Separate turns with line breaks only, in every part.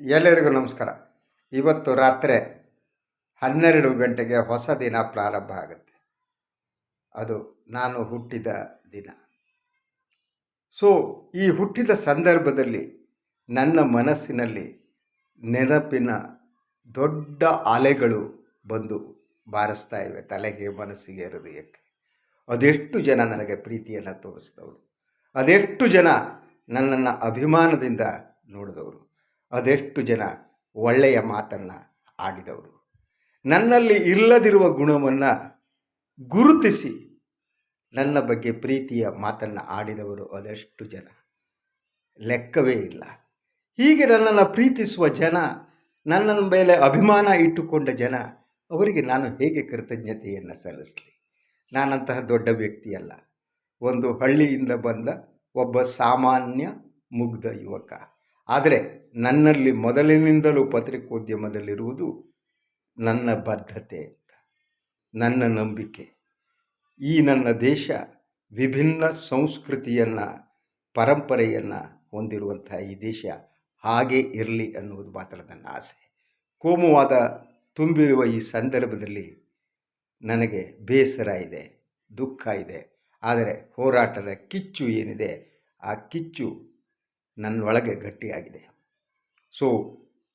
ಎಲ್ಲರಿಗೂ ನಮಸ್ಕಾರ. ಇವತ್ತು ರಾತ್ರಿ 12 ಗಂಟೆಗೆ ಹೊಸ ದಿನ ಪ್ರಾರಂಭ ಆಗುತ್ತೆ. ಅದು ನಾನು ಹುಟ್ಟಿದ ದಿನ. ಸೊ ಈ ಹುಟ್ಟಿದ ಸಂದರ್ಭದಲ್ಲಿ ನನ್ನ ಮನಸ್ಸಿನಲ್ಲಿ ನೆನಪಿನ ದೊಡ್ಡ ಅಲೆಗಳು ಬಂದು ಬಾರಿಸ್ತಾ ಇವೆ, ತಲೆಗೆ, ಮನಸ್ಸಿಗೆ, ಹೃದಯಕ್ಕೆ. ಅದೆಷ್ಟು ಜನ ನನಗೆ ಪ್ರೀತಿಯನ್ನು ತೋರಿಸಿದವರು, ಅದೆಷ್ಟು ಜನ ನನ್ನನ್ನು ಅಭಿಮಾನದಿಂದ ನೋಡಿದವರು, ಅದೆಷ್ಟು ಜನ ಒಳ್ಳೆಯ ಮಾತನ್ನು ಆಡಿದವರು, ನನ್ನಲ್ಲಿ ಇಲ್ಲದಿರುವ ಗುಣವನ್ನು ಗುರುತಿಸಿ ನನ್ನ ಬಗ್ಗೆ ಪ್ರೀತಿಯ ಮಾತನ್ನು ಆಡಿದವರು ಅದೆಷ್ಟು ಜನ, ಲೆಕ್ಕವೇ ಇಲ್ಲ. ಹೀಗೆ ನನ್ನನ್ನು ಪ್ರೀತಿಸುವ ಜನ, ನನ್ನ ಮೇಲೆ ಅಭಿಮಾನ ಇಟ್ಟುಕೊಂಡ ಜನ, ಅವರಿಗೆ ನಾನು ಹೇಗೆ ಕೃತಜ್ಞತೆಯನ್ನು ಸಲ್ಲಿಸಲಿ? ನಾನಂತಹ ದೊಡ್ಡ ವ್ಯಕ್ತಿಯಲ್ಲ, ಒಂದು ಹಳ್ಳಿಯಿಂದ ಬಂದ ಒಬ್ಬ ಸಾಮಾನ್ಯ ಮುಗ್ಧ ಯುವಕ. ಆದರೆ ನನ್ನಲ್ಲಿ ಮೊದಲಿನಿಂದಲೂ ಪತ್ರಿಕೋದ್ಯಮದಲ್ಲಿರುವುದು ನನ್ನ ಬದ್ಧತೆ ಅಂತ, ನನ್ನ ನಂಬಿಕೆ. ಈ ನನ್ನ ದೇಶ ವಿಭಿನ್ನ ಸಂಸ್ಕೃತಿಯನ್ನು, ಪರಂಪರೆಯನ್ನು ಹೊಂದಿರುವಂಥ ಈ ದೇಶ ಹಾಗೇ ಇರಲಿ ಅನ್ನುವುದು ಮಾತ್ರ ನನ್ನ ಆಸೆ. ಕೋಮುವಾದ ತುಂಬಿರುವ ಈ ಸಂದರ್ಭದಲ್ಲಿ ನನಗೆ ಬೇಸರ ಇದೆ, ದುಃಖ ಇದೆ. ಆದರೆ ಹೋರಾಟದ ಕಿಚ್ಚು ಏನಿದೆ, ಆ ಕಿಚ್ಚು ನನ್ನೊಳಗೆ ಗಟ್ಟಿಯಾಗಿದೆ. ಸೊ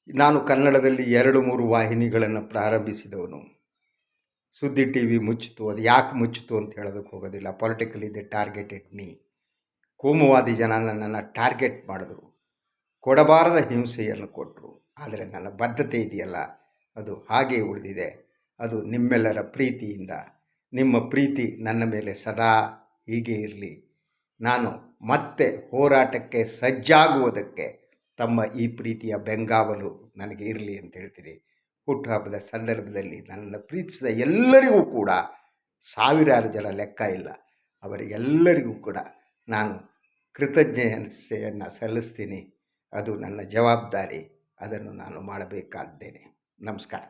ನಾನು ಕನ್ನಡದಲ್ಲಿ 2-3 ವಾಹಿನಿಗಳನ್ನು ಪ್ರಾರಂಭಿಸಿದವನು. ಸುದ್ದಿ ಟಿ ವಿ ಮುಚ್ಚಿತು. ಅದು ಯಾಕೆ ಮುಚ್ಚಿತು ಅಂತ ಹೇಳೋದಕ್ಕೆ ಹೋಗೋದಿಲ್ಲ. ಪೊಲಿಟಿಕಲಿ ದೆ ಟಾರ್ಗೆಟೆಡ್ ಮೀ. ಕೋಮುವಾದಿ ಜನ ನನ್ನನ್ನು ಟಾರ್ಗೆಟ್ ಮಾಡಿದ್ರು, ಕೊಡಬಾರದ ಹಿಂಸೆಯನ್ನು ಕೊಟ್ಟರು. ಆದರೆ ನನ್ನ ಬದ್ಧತೆ ಇದೆಯಲ್ಲ, ಅದು ಹಾಗೇ ಉಳಿದಿದೆ. ಅದು ನಿಮ್ಮೆಲ್ಲರ ಪ್ರೀತಿಯಿಂದ. ನಿಮ್ಮ ಪ್ರೀತಿ ನನ್ನ ಮೇಲೆ ಸದಾ ಹೀಗೆ ಇರಲಿ. ನಾನು ಮತ್ತೆ ಹೋರಾಟಕ್ಕೆ ಸಜ್ಜಾಗುವುದಕ್ಕೆ ತಮ್ಮ ಈ ಪ್ರೀತಿಯ ಬೆಂಗಾವಲು ನನಗೆ ಇರಲಿ ಅಂತ ಹೇಳ್ತೀನಿ. ಹುಟ್ಟುಹಬ್ಬದ ಸಂದರ್ಭದಲ್ಲಿ ನನ್ನನ್ನು ಪ್ರೀತಿಸಿದ ಎಲ್ಲರಿಗೂ ಕೂಡ, ಸಾವಿರಾರು ಜನ ಲೆಕ್ಕ ಇಲ್ಲ, ಅವರಿಗೆಲ್ಲರಿಗೂ ಕೂಡ ನಾನು ಕೃತಜ್ಞತೆಯನ್ನು ಸಲ್ಲಿಸ್ತೀನಿ. ಅದು ನನ್ನ ಜವಾಬ್ದಾರಿ, ಅದನ್ನು ನಾನು ಮಾಡಬೇಕಾದ್ದೇನೆ. ನಮಸ್ಕಾರ.